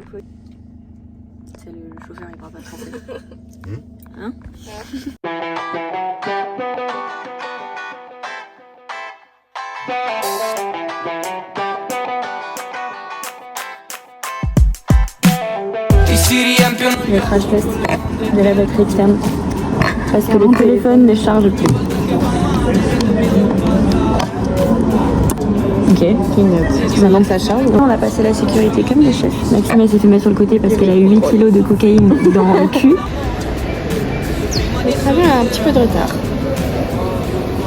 C'est le chauffeur, il parle pas français. Hein? Le crash test de la batterie externe. Parce que le téléphone ne charge plus. Ok, maintenant ça charge. On a passé la sécurité comme des chefs. Maxime elle s'est fait mettre sur le côté parce qu'elle a eu 8 kilos de cocaïne dans le cul. Les travaux a un petit peu de retard.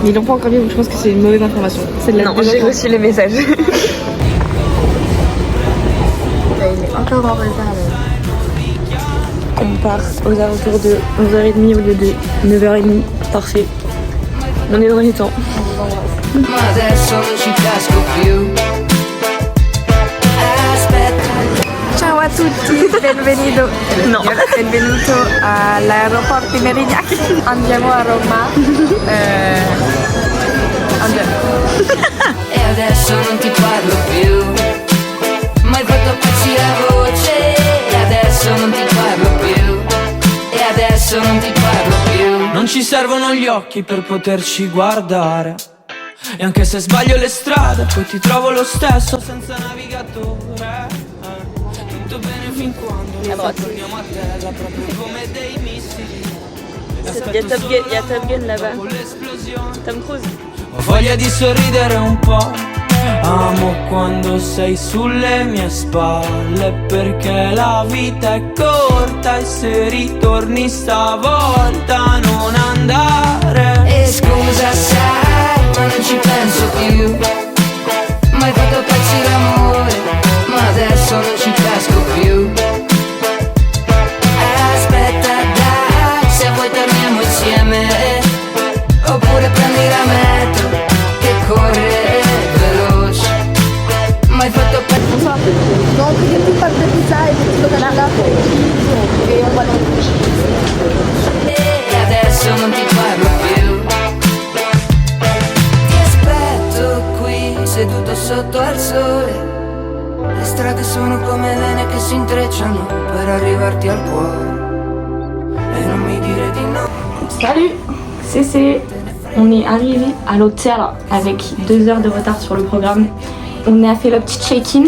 Mais ils l'ont pas encore vu, donc je pense que c'est une mauvaise information. C'est de la Non, j'ai reçu le message. Il est encore en retard. On part aux alentours de 11h30 au lieu de 9h30. Parfait. On est dans les temps. Ciao a tutti, benvenuto. No. Benvenuto all'aeroporto di Merignano. Andiamo a Roma. Andiamo. E adesso non ti parlo più, ma hai fatto pezzi la voce. E adesso non ti parlo più, e adesso non ti parlo più. Non ci servono gli occhi per poterci guardare, e anche se sbaglio le strade poi ti trovo lo stesso senza navigatore. Tutto bene fin quando non torniamo a terra proprio come dei missili. Il y a Top Gun là-bas. Tom Cruise. Ho voglia di sorridere un po', amo quando sei sulle mie spalle, perché la vita è corta e se ritorni stavolta non andare. E scusa sai, ma non ci penso più, ma hai fatto pezzi l'amore, ma adesso non ci casco più. Aspetta dai, se vuoi torniamo insieme, oppure prendi la metro che corre veloce. Ma hai fatto pezzi. Donc, il y a une petite pâte de pizza et des petits bananes là. Et on va dans E adesso non ti parlo più. Ti aspetto qui seduto sotto al sole. Le strade sono come vene che si intrecciano per arrivarti al cuore. E non mi dire di no. Salut, c'est on est arrivé à l'hôtel avec 2 heures de retard sur le programme. On a fait le petit check-in.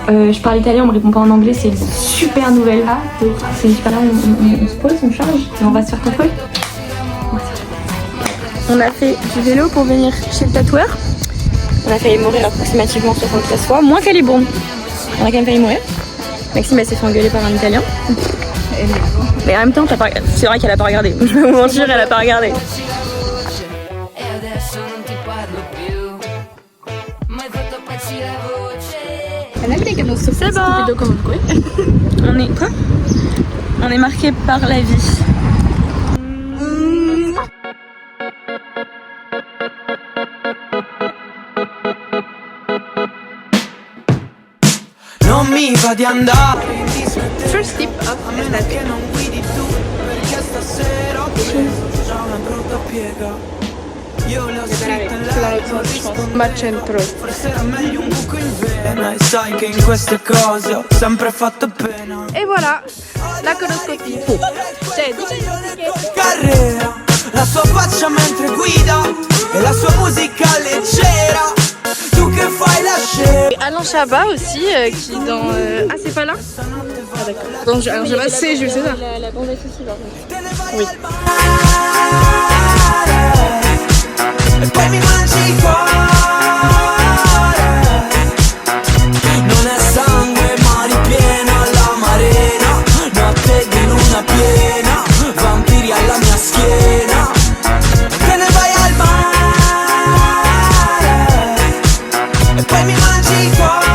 Je parle italien, on me répond pas en anglais, c'est une super nouvelle là. C'est une super là, on se pose, on charge et on va se faire tatouer. On a fait du vélo pour venir chez le tatoueur. On a failli mourir approximativement 73 fois, moins qu'à Libourne. On a quand même failli mourir. Maxime elle s'est fait engueuler par un italien. Mais en même temps, c'est vrai qu'elle a pas regardé. Je vais vous mentir, elle a pas regardé. E adesso non ti parlo più, ma hai fatto pezzi la voce. C'est bon. On est quoi? On est marqué par la vie. Non mi va di andare First tip of a meno che non guidi tu, perché stasera ho preso già una brutta piega. Io le ho scritte in letto, rispondo ma centro. forse era meglio un buco in vena. E sai che in queste cose ho sempre fatto pena. Et voilà, la coloscopie. Cioè, Carrera, la sua faccia mentre guida e la sua musica leggera. Tu che fai la scena. Et Alain Chabat aussi, qui dans... Ah, c'est pas là? Ah, d'accord. Donc, Alain Chabat, c'est Jules César. La bande est aussi, par contre. Oui. E poi mi mangi il cuore. Non è sangue ma ripiena la marena. Notte di luna piena, vampiri alla mia schiena. Te ne vai al mare e poi mi mangi il cuore.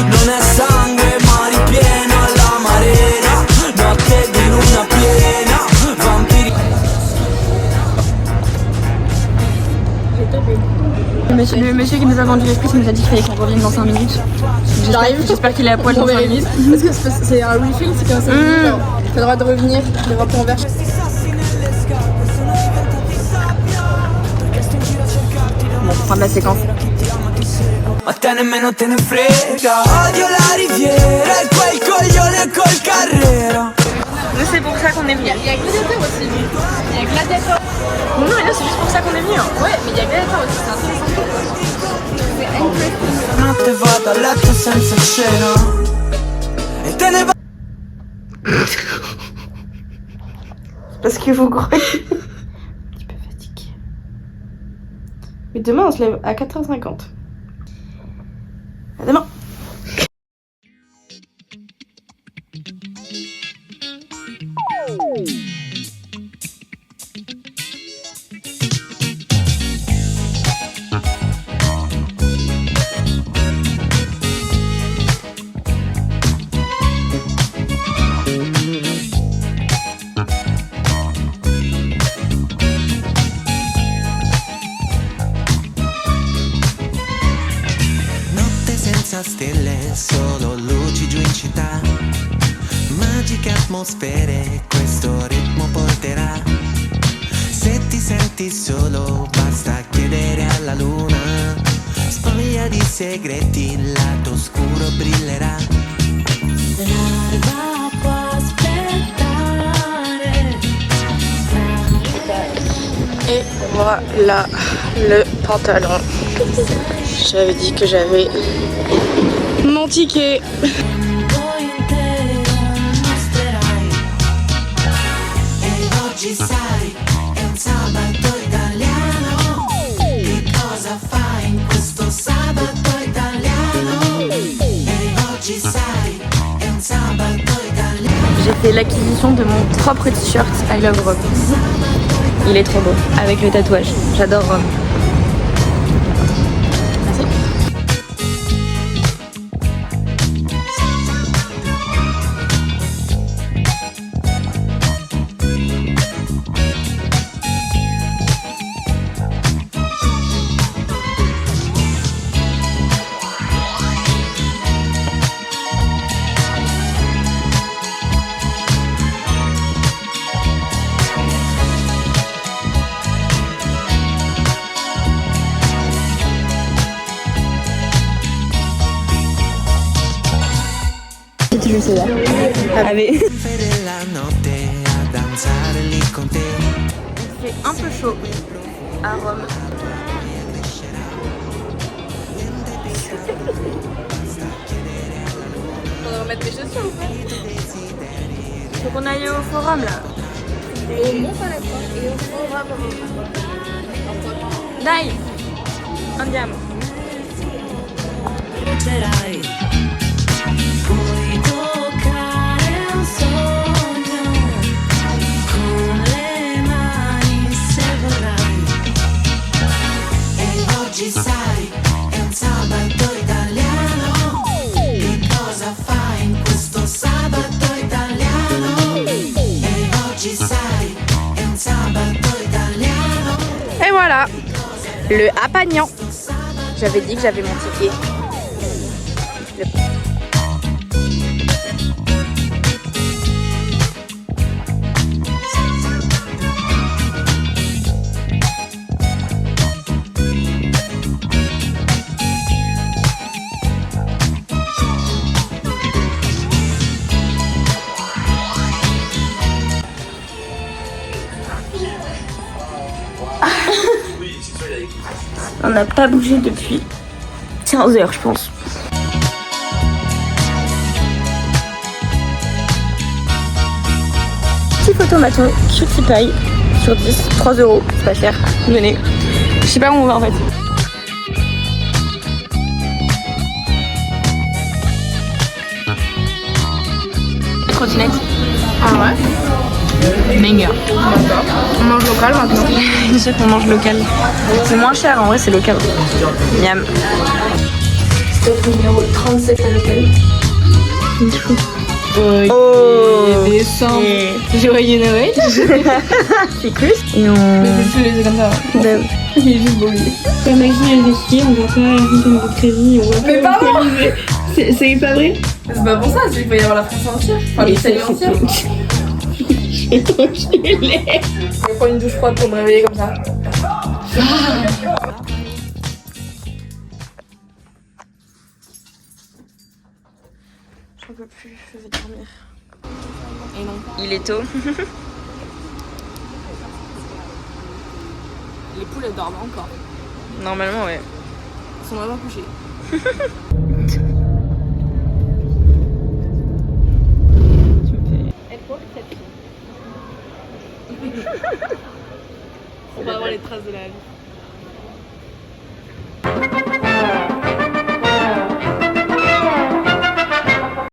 Non è sangue ma ripiena la marena. Notte di luna piena, vampiri. Le monsieur qui nous a vendu les frites nous a dit qu'il fallait qu'on revienne dans 5 minutes. J'espère qu'il est à poil dans 5 minutes. Parce que c'est un refill, c'est comme ça. T'as le droit de revenir, de remplir en verre. Bon, fin de la séquence. ma te nemmeno te ne frega. Odio la riviera e quel coglione col Carrera. Nous c'est pour ça qu'on est venu. Il y a Gladiator aussi. Il y a Gladiator. Non, mais là c'est juste pour ça qu'on est venu. Ouais, mais il y a Gladiator aussi, c'est intéressant. C'est interesting. Notte vado a letto senza cena e te ne vai. Parce que vous croyez. Un petit peu fatigué. Mais demain on se lève à 4h50. À demain. Senza stelle, solo luci giù in città. Magiche atmosfere, questo ritmo porterà. Se ti senti solo, basta chiedere alla luna. Spoglia di segreti, il lato oscuro brillerà. L'alba può aspettare. Et voilà le pantalon. J'avais dit que j'avais mon ticket. Oggi sai, è un sabato italiano. Che cosa fai in questo sabato italiano? E oggi sai, è un sabato italiano. J'ai fait l'acquisition de mon propre t-shirt I Love Rome. Il est trop beau, avec le tatouage. J'adore Rome. Je sais pas. Allez. La notte a danzare lì con te. C'est un peu chaud à Rome. On va remettre mes chaussures ou pas? Faut qu'on aille au forum là. Au Mont Palais et au forum. Dai! Andiamo. Puoi toccare un sogno con le mani se vorrai. E oggi sai, è un sabato italiano. Che cosa fai in questo sabato italiano? E oggi sai, è un sabato italiano. Et voilà, le Apagnan. J'avais dit que j'avais mon ticket. On n'a pas bougé depuis 15 heures, je pense. Petit photomaton Cutie Pie sur 10, 3 €, c'est pas cher. Venez. Je sais pas où on va en fait. Trottinette. Ah ouais? Banger. On mange local maintenant. Je sais qu'on mange local. C'est moins cher, en vrai c'est local. Miam. Stop numéro 37 à l'hôtel. Oh, décembre. Joyeux Noël. C'est cool. Et on... Je les ai comme ça. Ben, Il est juste beau lui. la magie elle est chiée, on voit pas la vie comme de crédit, on voit Mais pas pardon. C'est pas vrai? C'est pas pour ça, c'est qu'il peut y avoir la France entière. Enfin l'Italie entière. J'ai trop gelé. Je vais prendre une douche froide pour me réveiller comme ça. J'en peux plus, je vais dormir. Et non. Il est tôt. Les poules elles dorment encore. Normalement, ouais. Elles sont vraiment couchées. Elle quoi cette fille? On va avoir les traces de la vie.